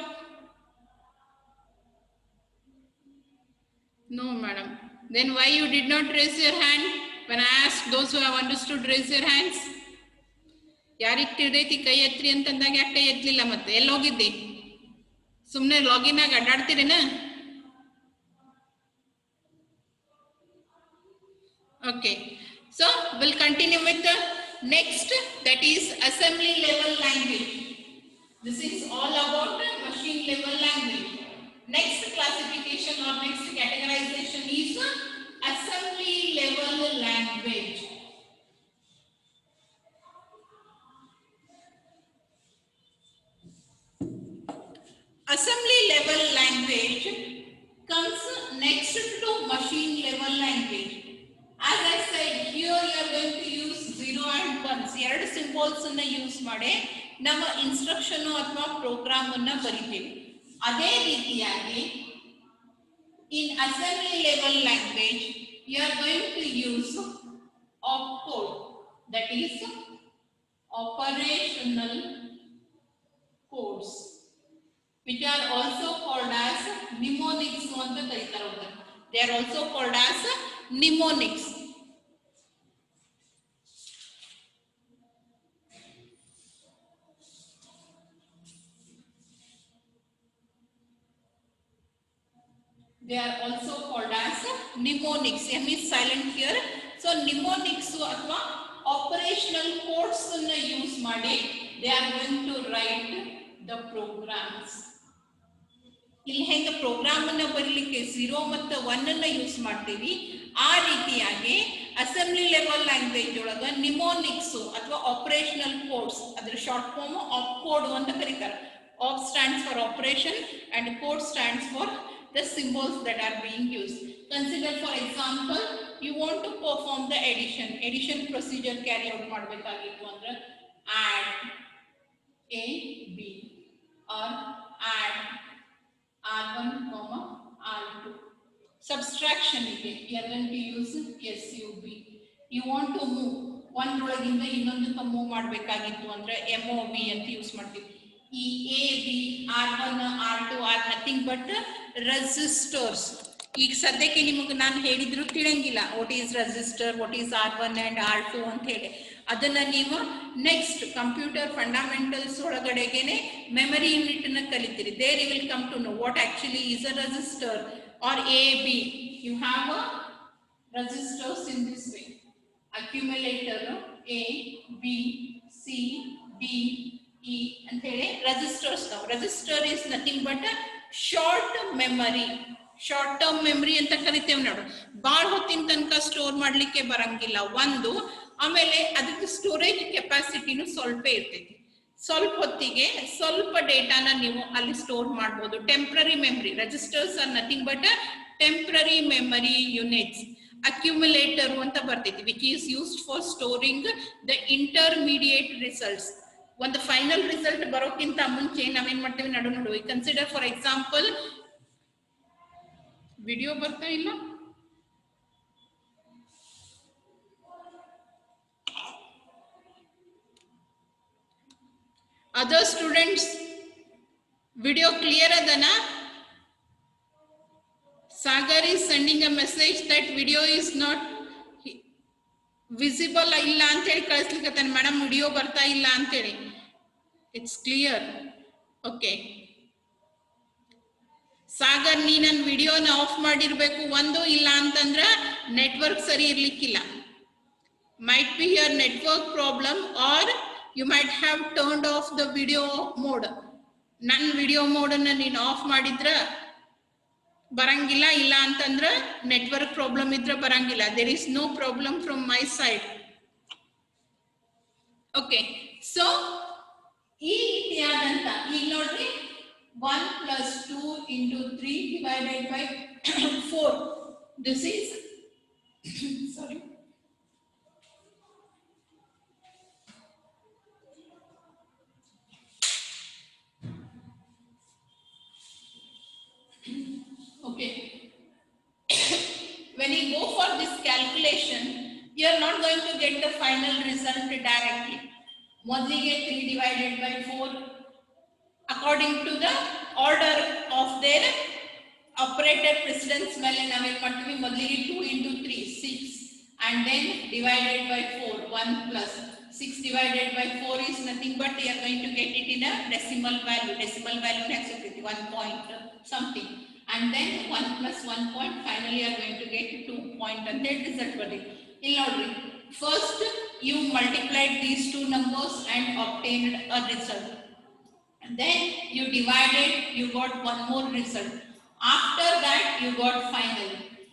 [SPEAKER 1] No, madam. Then why you did not raise your hand? When I asked those who have understood, raise your hands. ಯಾರಿಗೆ ತಿಳಿದೈತಿ ಕೈ ಎತ್ರಿ ಅಂತಂದಾಗ ಯಾಕೆ ಕೈ ಎತ್ತಲಿಲ್ಲ? ಮತ್ತೆ ಎಲ್ಲಿ ಹೋಗಿದ್ದಿ? ಸುಮ್ಮನೆ login ಆಗಿ ಅಡ್ಡಾಡ್ತೀರೇನ? Okay, so we'll continue with the next, that is assembly level language. This is all about machine level language. Next classification or next categorization is assembly level language. Assembly level language comes next to machine level language. As I said, here you are going to use 0 and 1s. ಎರಡು symbols ಅನ್ನ use ಮಾಡಿ ನಮ್ಮ instruction ಅಥವಾ program ಅನ್ನ ಬರಿತೀವಿ. ಅದೇ ರೀತಿಯಾಗಿ in assembly level language you are going to use opcode, that is operational codes, which are also called as mnemonics ಅಂತ ಕರೀತಾರೆ. They are also called as mnemonics. They are also called as mnemonics. M is silent here. So mnemonics ಅಥವಾ operational codes ಅನ್ನು use ಮಾಡಿ they are going to write the programs. ಇಲ್ಲಿ ಹೆಂಗೆ program ಅನ್ನ ಬರೀಲಿಕ್ಕೆ 0 ಮತ್ತು 1 ಅನ್ನ ಯೂಸ್ ಮಾಡ್ತೀವಿ, ಆ ರೀತಿಯಾಗಿ ಅಸೆಂಬ್ಲಿ ಲೆವೆಲ್ ಲ್ಯಾಂಗ್ವೇಜ್ ಒಳಗ ನಿಮೋನಿಕ್ಸ್ ಅಥವಾ ಆಪರೇಷನಲ್ ಕೋಡ್ಸ್, ಅದ್ರ ಶಾರ್ಟ್ ಫಾರ್ಮ್ ಆಪ್ ಕೋಡ್ ಅಂತ ಕರೀತಾರೆ. Op stands for operation and code stands for the symbols that are being used. Consider for example, you want to perform the addition procedure carry out ಮಾಡಬೇಕಾಗಿತ್ತು ಅಂದ್ರೆ add a b or add r1 r2. Subtraction ಗೆ you are going to use sub. You want to move ಒಂದೊಳಗಿಂದ ಇನ್ನೊಂದಕ್ಕೆ move ಮಾಡಬೇಕಾಗಿತ್ತು ಅಂದ್ರೆ mov ಅಂತ use ಮಾಡ್ತೀವಿ. ಈ A B R1 R2 are nothing but resistors. ಈಗ ಸದ್ಯಕ್ಕೆ ನಿಮಗೆ ನಾನು ಹೇಳಿದ್ರು ತಿಳಿಯಂಗಿಲ್ಲ what is resistor, what is R1 and R2 ಅಂತ ಹೇಳಿ. ಅದನ್ನ ನೀವು ನೆಕ್ಸ್ಟ್ ಕಂಪ್ಯೂಟರ್ ಫಂಡಮೆಂಟಲ್ಸ್ ಒಳಗಡೆಗೆನೆ ಮೆಮರಿ ಯೂನಿಟ್ ನ ಕಲಿತೀರಿ. There you will come to know what actually is a resistor or A B. You have a resistors in this way. Accumulator A B C D E ಅಂತ ಹೇಳಿ resistors. ನಾವು resistor is nothing but short memory, short term memory ಅಂತ ಕರಿತೇವೆ ನೋಡು. ಬಾಳ ಹೊತ್ತಿನ ತನಕ store ಮಾಡ್ಲಿಕ್ಕೆ ಬರಂಗಿಲ್ಲ ಒಂದು, ಆಮೇಲೆ ಅದಕ್ಕೆ ಸ್ಟೋರೇಜ್ ಕೆಪಾಸಿಟಿನೂ ಸ್ವಲ್ಪ ಇರ್ತೈತಿ. ಸ್ವಲ್ಪ ಹೊತ್ತಿಗೆ ಸ್ವಲ್ಪ ಡೇಟಾನ ನೀವು ಅಲ್ಲಿ ಸ್ಟೋರ್ ಮಾಡ್ಬೋದು. Temporary memory, registers are nothing but temporary memory units. Accumulator ಅಂತ ಬರ್ತೈತಿ which is used for storing the intermediate results. ಒಂದು ಫೈನಲ್ ರಿಸಲ್ಟ್ ಬರೋಕ್ಕಿಂತ ಮುಂಚೆ ನಾವೇನ್ ಮಾಡ್ತೇವೆ ನಡು ಕನ್ಸಿಡರ್ ಫಾರ್ ಎಕ್ಸಾಂಪಲ್, ವಿಡಿಯೋ ಬರ್ತಾ ಇಲ್ಲ, ಅದರ್ ಸ್ಟೂಡೆಂಟ್ಸ್ ವಿಡಿಯೋ ಕ್ಲಿಯರ್ ಅದನ? Sagar is sending a message that video is not visible ಇಲ್ಲ ಅಂತ ಹೇಳಿ ಕಳಿಸ್ಲಿಕ್ಕೆ ಮೇಡಮ್, ವಿಡಿಯೋ ಬರ್ತಾ ಇಲ್ಲ ಅಂತ ಹೇಳಿ. It's clear? ಓಕೆ ಸಾಗರ್, ನೀ ನನ್ನ ವಿಡಿಯೋನ ಆಫ್ ಮಾಡಿರ್ಬೇಕು ಒಂದು, ಇಲ್ಲ ಅಂತಂದ್ರ ನೆಟ್ವರ್ಕ್ ಸರಿ ಇರ್ಲಿಕ್ಕಿಲ್ಲ. Might be your network problem or you might have turned off the video mode. ನನ್ನ ವಿಡಿಯೋ ಮೋಡ್ ಅನ್ನ ನೀನು ಆಫ್ ಮಾಡಿದ್ರ ಬರಂಗಿಲ್ಲ, ಇಲ್ಲ ಅಂತಂದ್ರ ನೆಟ್ವರ್ಕ್ ಪ್ರಾಬ್ಲಮ್ ಇದ್ರೆ ಬರಂಗಿಲ್ಲ. There is no problem from my side. Okay, so ಈ ರೀತಿಯಾದಂತ ಈಗ ನೋಡ್ರಿ 1 plus 2 into 3 divided by 4. This is sorry. Okay. When you go for this calculation, you are not going to get the final result directly. ಮೊದಲಿಗೆ 3 divided by 4 according to the order of their operator precedence ಮೇಲೆ ನಾವೇನ್ ಮಾಡ್ತೀವಿ, ಮೊದಲಿಗೆ 2 into 3 6 and then divided by 4 1 plus 6 divided by 4 is nothing but you are going to get it in a decimal value. Decimal value next to 1 point something, and then 1 plus 1 point, finally you are going to get 2 point and then result ಬರುತ್ತೆ. ಇಲ್ಲಿ ನೋಡ್ರಿ, first you multiplied these two numbers and obtained a result, and then you divided, you got one more result. After that you got final.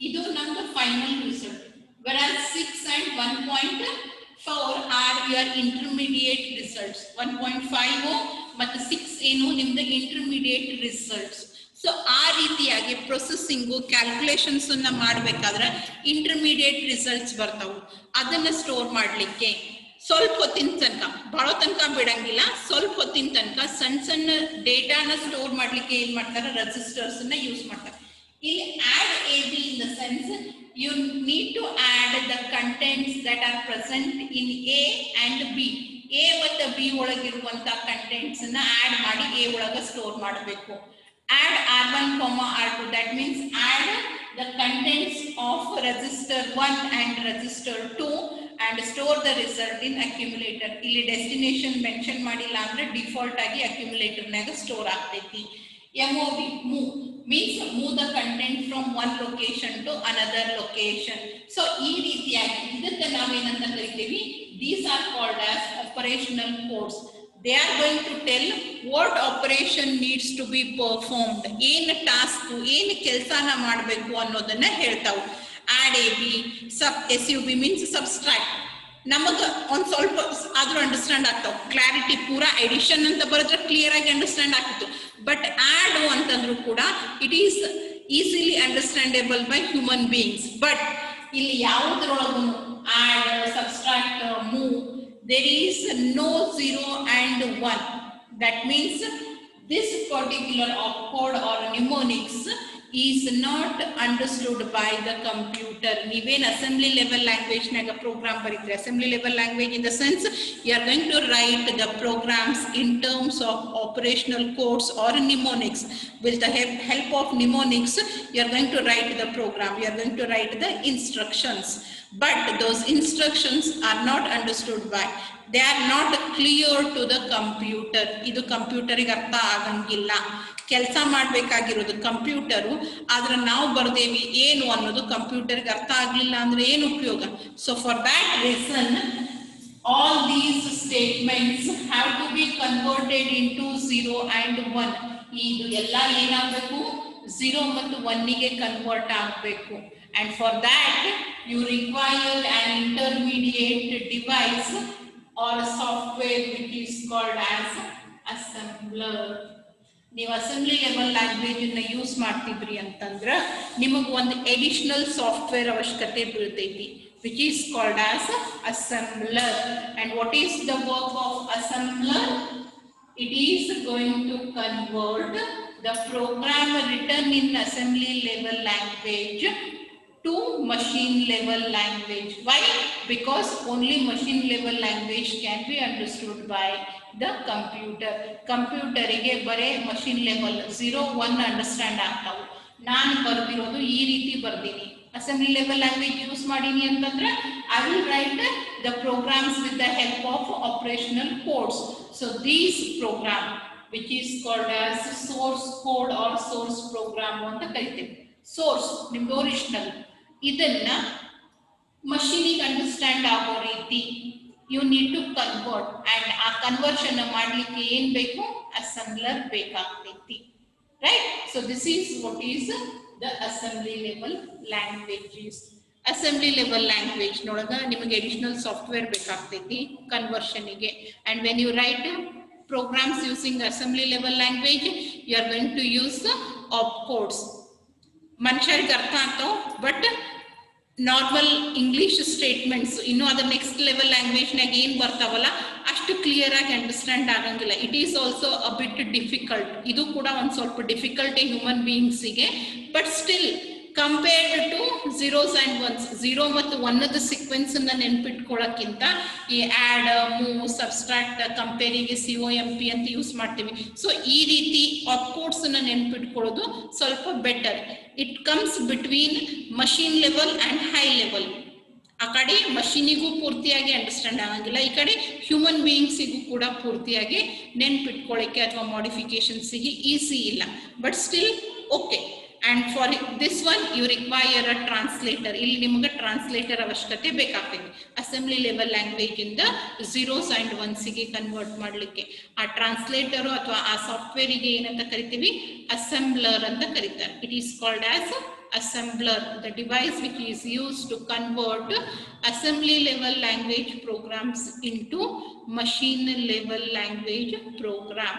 [SPEAKER 1] ಇದು ನಮ್ದು final result, whereas 6 and 1.4 are your intermediate results. 1.5 ಮತ್ತು 6 ಏನು ನಿಮ್ದು intermediate results. So ಆ ರೀತಿಯಾಗಿ processing calculations ಅನ್ನ ಮಾಡಬೇಕಾದ್ರೆ intermediate results ಬರ್ತಾವು. ಅದನ್ನ ಸ್ಟೋರ್ ಮಾಡ್ಲಿಕ್ಕೆ ಸ್ವಲ್ಪ ಹೊತ್ತಿನ ತನಕ, ಬಹಳ ತನಕ ಬಿಡಂಗಿಲ್ಲ, ಸ್ವಲ್ಪ ಹೊತ್ತಿನ ತನಕ ಸಣ್ಣ ಸಣ್ಣ ಡೇಟಾನ ಸ್ಟೋರ್ ಮಾಡ್ಲಿಕ್ಕೆ ಏನ್ ಮಾಡ್ತಾರೆ, ರೆಜಿಸ್ಟರ್ಸ್ ಅನ್ನ ಯೂಸ್ ಮಾಡ್ತಾರೆ. ಇಲ್ಲಿ add A B in the sense you need to add the contents that are present in A and B. A ಮತ್ತು ಬಿ ಒಳಗಿರುವಂತ ಕಂಟೆಂಟ್ಸ್ ಅನ್ನ ಆಡ್ ಮಾಡಿ ಎ ಒಳಗ ಸ್ಟೋರ್ ಮಾಡಬೇಕು. Add R1, R2, that means add the contents of register 1 and register 2 and store the result in accumulator. ಇಲ್ಲಿ destination mention ಮಾಡಿಲ್ಲ ಅಂದ್ರೆ default ಆಗಿ accumulator ನಾಗ store ಆಗ್ತೈತಿ. MOV, move, means move the content from one location to another location. So ಈ ರೀತಿಯಾಗಿ ಇದಕ್ಕೆ ನಾವೇನಂತ ಕರಿತೀವಿ, these are called as operational codes. They are going to tell what operation needs to be performed. ಏನು task, ಏನು ಕೆಲಸನ ಮಾಡಬೇಕು ಅನ್ನೋದನ್ನ ಹೇಳ್ತಾವು. add AB, SUB means subtract. ನಮಗೆ ಒಂದು ಸ್ವಲ್ಪ ಆದ್ರೂ ಅಂಡರ್ಸ್ಟ್ಯಾಂಡ್ ಆಗ್ತಾವ. ಕ್ಲಾರಿಟಿ ಪೂರಾ ಎಡಿಷನ್ ಅಂತ ಬರೆದ್ರೆ ಕ್ಲಿಯರ್ ಆಗಿ ಅಂಡರ್ಸ್ಟ್ಯಾಂಡ್ ಆಗ್ತಿತ್ತು. ಬಟ್ ಆಡ್ ಅಂತಂದ್ರು ಕೂಡ it is easily understandable by human beings. But ಇಲ್ಲಿ ಯಾವುದ್ರೊಳಗೂ add, subtract, move, there is no 0 and 1. That means this particular opcode or mnemonics is not understood by the computer. Even assembly level language naga program baritre. Assembly level language in the sense you are going to write the programs in terms of operational codes or mnemonics. With the help of mnemonics, you are going to write the program. You are going to write the instructions. But those instructions are not understood by. They are not clear to the computer. Idu computer ಗೆ ಅರ್ಥ ಆಗಂಗಿಲ್ಲ. ಕೆಲಸ ಮಾಡಬೇಕಾಗಿರೋದು computer, ಆದ್ರೆ ನಾವು ಬರ್ದೇವಿ ಏನು ಅನ್ನೋದು ಕಂಪ್ಯೂಟರ್ಗೆ ಅರ್ಥ ಆಗ್ಲಿಲ್ಲ ಅಂದ್ರೆ ಏನು ಉಪಯೋಗ? So for that reason all these statements have to be converted into 0 and 1. ಇದು ಎಲ್ಲ ಏನಾಗಬೇಕು? 0 ಮತ್ತು 1 ಗೆ ಕನ್ವರ್ಟ್ ಆಗಬೇಕು. And for that you require an intermediate device or a software which is called as assembler. ನೀವು ಅಸೆಂಬ್ಲಿ ಲೆವೆಲ್ ಲ್ಯಾಂಗ್ವೇಜ್ ಅನ್ನ use ಮಾಡ್ತಿದ್ರಿ ಅಂತಂದ್ರ ನಿಮಗೆ ಒಂದು ಎಡಿಷನಲ್ ಸಾಫ್ಟ್ವೇರ್ ಅವಶ್ಯಕತೆ ಬೀಳ್ತೈತಿ, which is called as assembler. And what is the work of assembler? It is going to convert the program written in assembly level language to machine level language. Why? Because only machine level language can be understood by the computer. Computer ಗೆ ಬರೇ machine level 0 1 understand ಆಗ್ತಾವು. ನಾನು ಬರ್ದಿರೋದು ಈ ರೀತಿ ಬರ್ದೀನಿ, assembly level language use ಮಾಡೀನಿ ಅಂತಂದ್ರೆ I will write the programs with the help of operational codes. So these program which is called as source code or source program ಅಂತ ಕರಿತೀವಿ. Source ನಿಮ್ದು original, ಇದನ್ನ ಮಷೀನಿಗೆ understand ಆಗೋ ರೀತಿ you need to convert. And ಆ conversion ಮಾಡ್ಲಿಕ್ಕೆ ಏನ್ ಬೇಕು? ಅಸೆಂಬ್ಲರ್ ಬೇಕಾಗ್ತೈತಿ, right? So this is what is the assembly level languages. Assembly level language ನೊಳಗ ನಿಮಗೆ ಅಡಿಷನಲ್ ಸಾಫ್ಟ್ವೇರ್ ಬೇಕಾಗ್ತೈತಿ ಕನ್ವರ್ಷನ್ಗೆ. And when you write programs using assembly level language, you are going to use the opcodes. ಮನುಷ್ಯರಿಗೆ ಅರ್ಥ ಆಗ್ತಾವ, but normal English statements ಇನ್ನು ಅದರ next level ಲ್ಯಾಂಗ್ವೇಜ್ನಾಗ ಏನು ಬರ್ತಾವಲ್ಲ ಅಷ್ಟು ಕ್ಲಿಯರ್ ಆಗಿ ಅಂಡರ್ಸ್ಟ್ಯಾಂಡ್ ಆಗಂಗಿಲ್ಲ. It is also a bit difficult. ಇದು ಕೂಡ ಒಂದು ಸ್ವಲ್ಪ ಡಿಫಿಕಲ್ಟಿ ಹ್ಯೂಮನ್ ಬೀಯಿಂಗ್ಸಿಗೆ. But still compared to zeros and ones, 0 ಮತ್ತು 1ದ ಸೀಕ್ವೆನ್ಸನ್ನು ನೆನ್ಪಿಟ್ಕೊಳ್ಳೋಕ್ಕಿಂತ ಈ ಆ್ಯಡ್, ಮೂವ್, ಸಬ್ಸ್ಟ್ರಾಕ್ಟ್, ಕಂಪೇರಿಗೆ COMP ಅಂತ ಯೂಸ್ ಮಾಡ್ತೀವಿ. ಸೊ ಈ ರೀತಿ ಆಪ್ಕೋಡ್ಸನ್ನು ನೆನ್ಪಿಟ್ಕೊಳ್ಳೋದು ಸ್ವಲ್ಪ better. It comes between machine level and high level. ಆ ಕಡೆ ಮಷೀನಿಗೂ ಪೂರ್ತಿಯಾಗಿ ಅಂಡರ್ಸ್ಟ್ಯಾಂಡ್ ಆಗಂಗಿಲ್ಲ, ಈ ಕಡೆ ಹ್ಯೂಮನ್ ಬೀಯಿಂಗ್ಸಿಗೂ ಕೂಡ ಪೂರ್ತಿಯಾಗಿ ನೆನ್ಪಿಟ್ಕೊಳ್ಳಿಕ್ಕೆ ಅಥವಾ ಮಾಡಿಫಿಕೇಶನ್ಸಿಗೆ ಈಸಿ ಇಲ್ಲ. But still okay. And for this one you require a translator. ಇಲ್ಲಿ ನಿಮಗೆ ಟ್ರಾನ್ಸ್ಲೇಟರ್ ಅವಶ್ಯಕತೆ ಬೇಕಾಗ್ತದೆ ಅಸೆಂಬ್ಲಿ ಲೆವೆಲ್ ಲ್ಯಾಂಗ್ವೇಜ್ ಇಂದ 0s and 1s ಗೆ ಕನ್ವರ್ಟ್ ಮಾಡಲಿಕ್ಕೆ. ಆ ಟ್ರಾನ್ಸ್ಲೇಟರ್ ಅಥವಾ ಆ ಸಾಫ್ಟ್ವೇರ್ ಗೆ ಏನಂತ ಕರಿತೀವಿ? ಅಸೆಂಬ್ಲರ್ ಅಂತ ಕರೀತಾರೆ. It is called as assembler, the device which is used to convert assembly level language programs into machine level language program.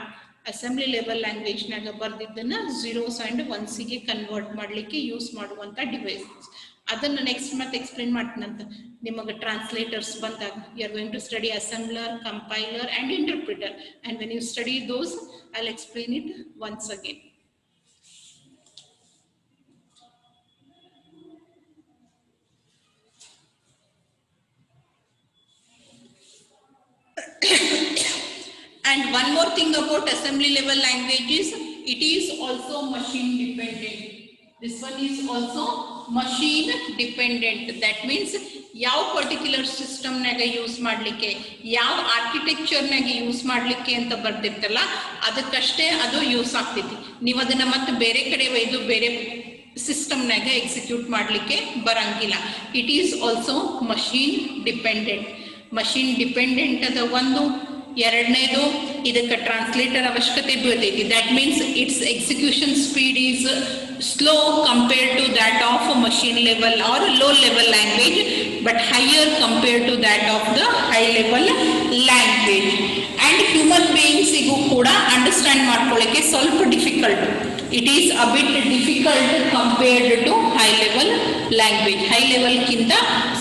[SPEAKER 1] Assembly level ಲ್ಯಾಂಗ್ವೇಜ್ನಾಗ ಬರ್ದಿದ್ದನ್ನ 0s and 1s ಗೆ ಕನ್ವರ್ಟ್ ಮಾಡಲಿಕ್ಕೆ ಯೂಸ್ ಮಾಡುವಂಥ ಡಿವೈಸಸ್. ಅದನ್ನು ನೆಕ್ಸ್ಟ್ ಮತ್ತೆ explain ಮಾಡ್ತೀನಂತ ನಿಮಗೆ translators ಬಂದಾಗ. You are going to study assembler, compiler and interpreter. And when you study those I will explain it once again. And one more thing about assembly level languages, it is also machine dependent. This one is also machine dependent. That means ಯಾವ particular ಸಿಸ್ಟಮ್ನಾಗ use ಮಾಡಲಿಕ್ಕೆ, ಯಾವ ಆರ್ಕಿಟೆಕ್ಚರ್ನಾಗ use ಮಾಡಲಿಕ್ಕೆ ಅಂತ ಬರ್ದಿರ್ತಲ್ಲ ಅದಕ್ಕಷ್ಟೇ ಅದು use ಆಗ್ತೈತಿ. ನೀವು ಅದನ್ನ ಮತ್ತೆ ಬೇರೆ ಕಡೆ ಒಯ್ದು ಬೇರೆ ಸಿಸ್ಟಮ್ನಾಗ ಎಕ್ಸಿಕ್ಯೂಟ್ ಮಾಡಲಿಕ್ಕೆ ಬರಂಗಿಲ್ಲ. It is also machine dependent. Machine dependent ಅದ ಒಂದು, ಎರಡನೇದು ಇದಕ್ಕೆ ಟ್ರಾನ್ಸ್ಲೇಟರ್ ಅವಶ್ಯಕತೆ ಬೀಳ್ತೈತಿ. That means its execution speed is slow compared to that of machine level or low level language, but higher compared to that of the high level language. And human ಬೀಯಿಂಗ್ಸಿಗೂ ಕೂಡ understand ಮಾಡ್ಕೊಳ್ಳಿಕ್ಕೆ ಸ್ವಲ್ಪ difficult. It is a bit difficult compared to high level language. High ಲೆವೆಲ್ಗಿಂತ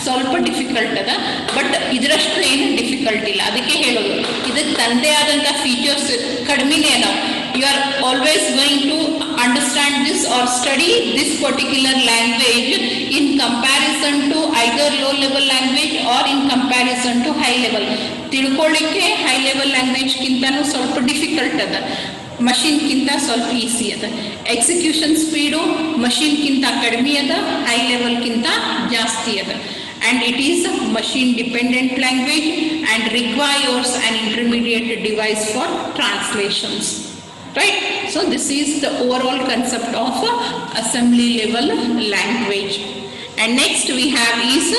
[SPEAKER 1] ಸ್ವಲ್ಪ difficult ಅದ, but ಇದರಷ್ಟು ಏನು difficult ಇಲ್ಲ. ಅದಕ್ಕೆ ಹೇಳೋದು ಇದಕ್ಕೆ ತಂದೆ ಆದಂಥ ಫೀಚರ್ಸ್ ಕಡಿಮೆನೇ ಅದಾವ. You are always going to understand this or study this particular language in comparison to either low level language or in comparison to high level. ತಿಳ್ಕೊಳ್ಳಿಕ್ಕೆ ಹೈ ಲೆವೆಲ್ ಲ್ಯಾಂಗ್ವೇಜ್ಗಿಂತನೂ ಸ್ವಲ್ಪ ಡಿಫಿಕಲ್ಟ್ ಅದ, ಮಷೀನ್ಗಿಂತ ಸ್ವಲ್ಪ ಈಸಿ ಅದ. ಎಕ್ಸಿಕ್ಯೂಷನ್ ಸ್ಪೀಡು ಮಷೀನ್ಗಿಂತ ಕಡಿಮೆ ಅದ, high ಲೆವೆಲ್ಗಿಂತ ಜಾಸ್ತಿ ಅದ. And it is a machine dependent language and requires an intermediate device for translations, right? So this is the overall concept of assembly level language. And next we have is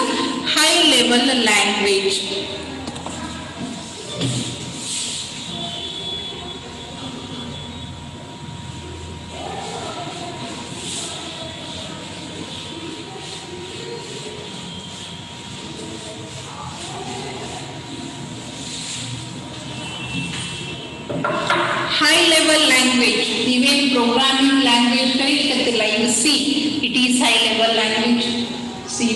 [SPEAKER 1] high level language. High level language, even programming language ಕಲಿಕತ್ತಿಲ್ಲ. ಈಗ C, it is high level language. C++,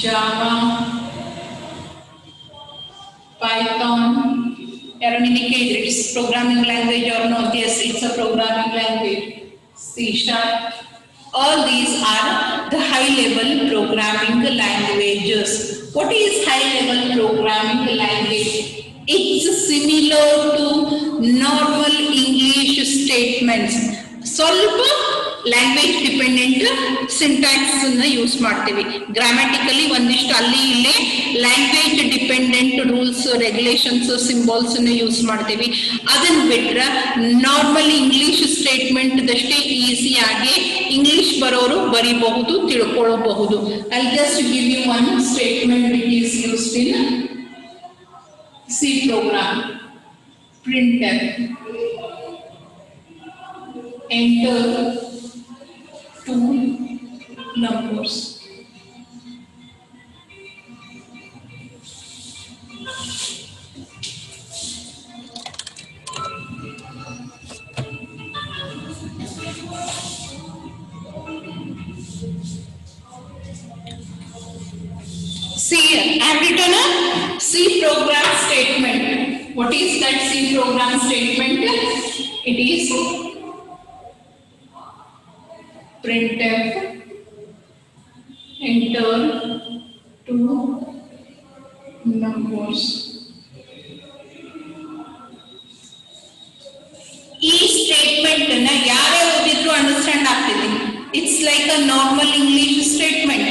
[SPEAKER 1] Java, Python ಯಾರನ್ನ ಕೇಳಿದ್ರೆ it's programming language or not? Yes, it's a programming language. C#, all these are the high level programming languages. What is high level programming language? It's similar to normal English statements. ಸ್ವಲ್ಪ language dependent syntax ಅನ್ನ use ಮಾಡ್ತೀವಿ. Grammatically ಒಂದಿಷ್ಟು ಅಲ್ಲಿ ಇಲ್ಲೇ language dependent rules, regulations, symbols ಅನ್ನು use ಮಾಡ್ತೀವಿ. ಅದನ್ನ ಬಿಟ್ರೆ ನಾರ್ಮಲ್ ಇಂಗ್ಲಿಷ್ ಸ್ಟೇಟ್ಮೆಂಟ್ ದಷ್ಟೇ ಈಸಿಯಾಗಿ ಇಂಗ್ಲಿಷ್ ಬರೋರು ಬರೀಬಹುದು, ತಿಳ್ಕೊಳ್ಳಬಹುದು. I just give you one statement which is used in C program. Printf, enter two numbers. See, I have written a C program statement. What is that C program statement? It is printf, enter two numbers. ಈ statement ಅನ್ನ ಯಾರೇ ಓದಿದ್ರು understand ಆಗ್ತಿದೆ. It's like a normal English statement.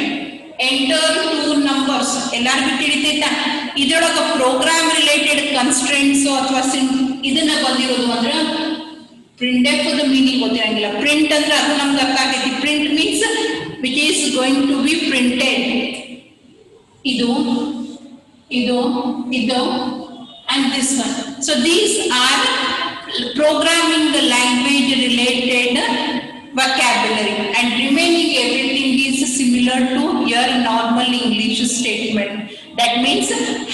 [SPEAKER 1] Enter two numbers ಎಲ್ಲರಿಗೂ ತಿಳಿತೈತಾ? ಇದರೊಳಗ program related constraints ಅಥವಾ ಇದನ್ನ ಬಂದಿರೋದು ಅಂದ್ರೆ ಪ್ರಿಂಟ್ಎಫ್ ಮೀನಿಂಗ್ ಗೊತ್ತಿರಂಗಿಲ್ಲ. ಪ್ರಿಂಟ್ ಅಂದ್ರೆ ಅದು ನಮ್ಗೆ ಅರ್ಥ ಆಗೈತಿ. Print means which is going to be printed. ಇದು ಇದು ಇದು and this one. So these are programming the language related vocabulary, and remaining everything is similar to your normal English statement. That means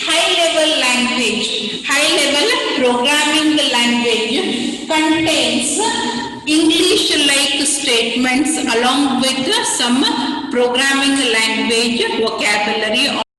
[SPEAKER 1] high level language, high level programming language contains English like statements along with some programming language vocabulary.